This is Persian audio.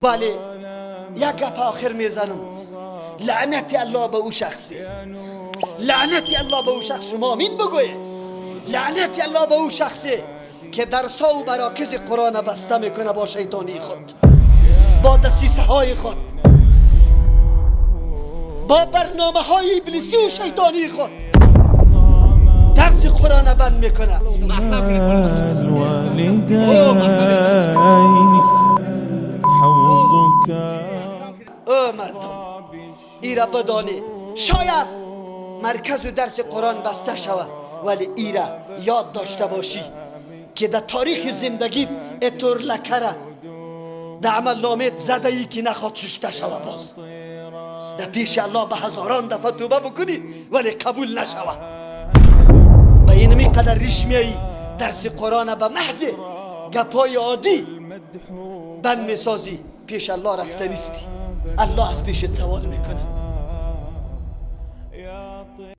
ولی یک گپ آخر میزنم، لعنت الله به او شخصی، لعنت الله به او شخص. شما آمین بگوید. لعنت الله به او شخصی که درسا و مراکز قرآن بسته میکنه با شیطانی خود، با دسیسه های خود، با برنامه های ابلیسی و شیطانی خود درس قرآن بند میکنه. او مردم ایرا بدانی، شاید مرکز و درس قرآن بسته شود، ولی ایرا یاد داشته باشی که در تاریخ زندگیت اتور لکره در عمل نامت زده ای که نخواد ششته شود. باز در پیش الله به هزاران دفعه توبه بکنی ولی قبول نشود. به اینمی قدر ریش میایی درس قرآن به محض گپای عادی بند میسازی، پیش الله رفته نیستی. الله از پیشت سوال میکنه.